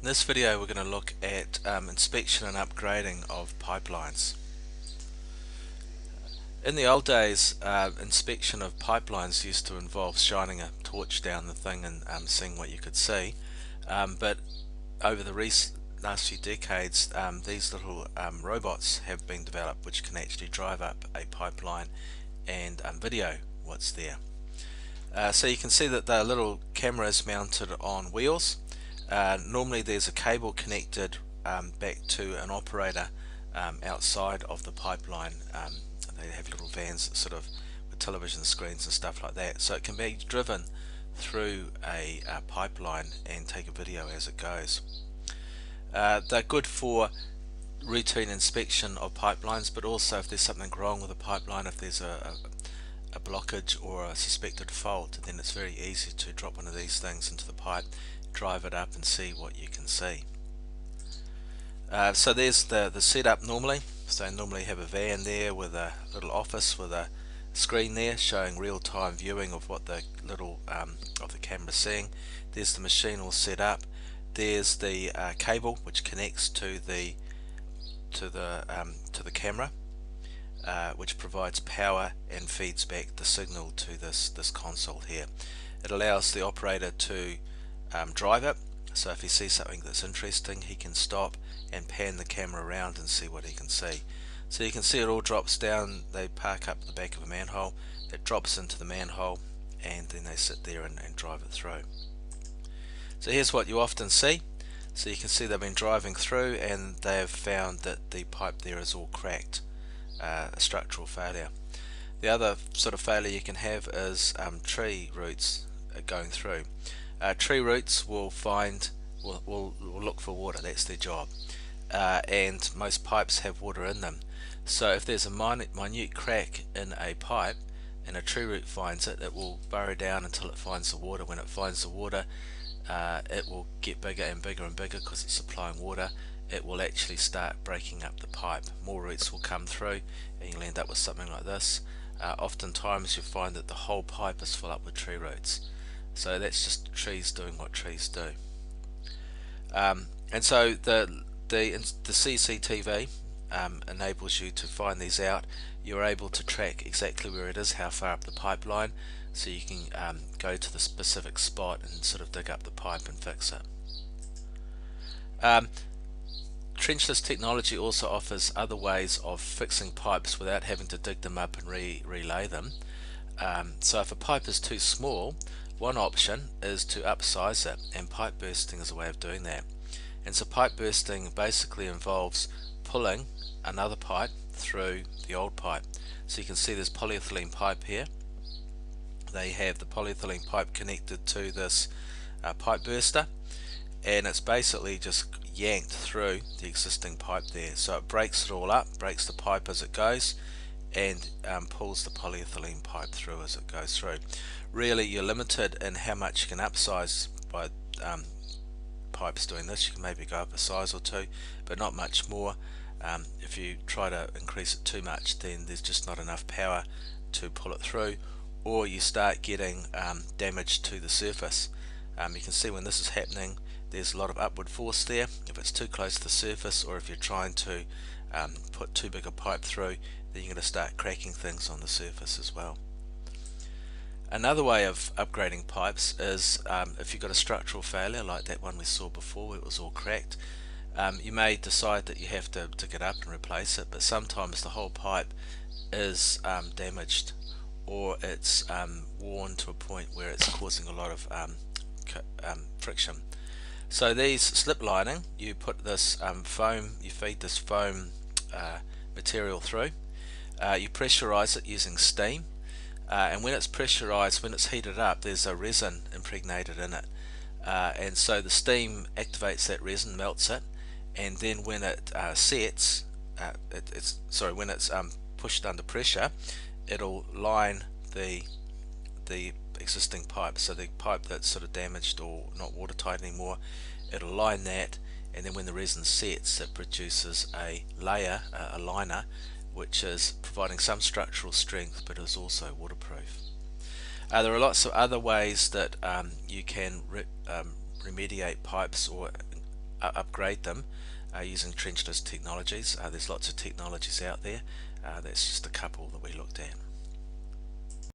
In this video we're going to look at inspection and upgrading of pipelines. In the old days, inspection of pipelines used to involve shining a torch down the thing and seeing what you could see, but over the last few decades these little robots have been developed which can actually drive up a pipeline and video what's there. So you can see that they're little cameras mounted on wheels. Normally there's a cable connected back to an operator outside of the pipeline. They have little vans sort of with television screens and stuff like that, so it can be driven through a pipeline and take a video as it goes. They're good for routine inspection of pipelines, but also if there's something wrong with a pipeline, if there's a blockage or a suspected fault, then it's very easy to drop one of these things into the pipe, drive it up and see what you can see. So there's the setup normally. So I normally have a van there with a little office with a screen there showing real-time viewing of what the little of the camera seeing. There's the machine all set up. There's the cable which connects to the camera, which provides power and feeds back the signal to this console here. It allows the operator to drive it, so if he sees something that's interesting he can stop and pan the camera around and see what he can see. So you can see it all drops down. They park up the back of a manhole, it drops into the manhole, and then they sit there and drive it through. So here's what you often see. So you can see they've been driving through and they have found that the pipe there is all cracked, a structural failure. The other sort of failure you can have is tree roots going through. Tree roots will look for water, that's their job, and most pipes have water in them. So if there's a minute crack in a pipe and a tree root finds it, it will burrow down until it finds the water. When it finds the water, it will get bigger and bigger and bigger because it's supplying water. It will actually start breaking up the pipe. More roots will come through and you'll end up with something like this. Oftentimes you'll find that the whole pipe is full up with tree roots. So that's just trees doing what trees do. And so the CCTV enables you to find these out. You're able to track exactly where it is, how far up the pipeline, so you can go to the specific spot and sort of dig up the pipe and fix it. Trenchless technology also offers other ways of fixing pipes without having to dig them up and relay them. So if a pipe is too small, one option is to upsize it, and pipe bursting is a way of doing that. And so pipe bursting basically involves pulling another pipe through the old pipe. So you can see there's polyethylene pipe here. They have the polyethylene pipe connected to this pipe burster, and it's basically just yanked through the existing pipe there. So it breaks it all up, breaks the pipe as it goes, and pulls the polyethylene pipe through as it goes through. Really you're limited in how much you can upsize by pipes doing this. You can maybe go up a size or two, but not much more. If you try to increase it too much, then there's just not enough power to pull it through, or you start getting damage to the surface. You can see when this is happening there's a lot of upward force there. If it's too close to the surface, or if you're trying to put too big a pipe through, then you're going to start cracking things on the surface as well. Another way of upgrading pipes is if you've got a structural failure like that one we saw before where it was all cracked, you may decide that you have to dig it up and replace it, but sometimes the whole pipe is damaged, or it's worn to a point where it's causing a lot of friction. So these slip lining, you put this foam, you feed this foam material through, you pressurize it using steam, and when it's pressurized, when it's heated up, there's a resin impregnated in it, and so the steam activates that resin, melts it, and then when it sets, when it's pushed under pressure, it'll line the existing pipe. So the pipe that's sort of damaged or not watertight anymore, it'll line that, and then when the resin sets, it produces a layer, a liner, which is providing some structural strength but is also waterproof. There are lots of other ways that you can remediate pipes or upgrade them using trenchless technologies. There's lots of technologies out there. That's just a couple that we looked at.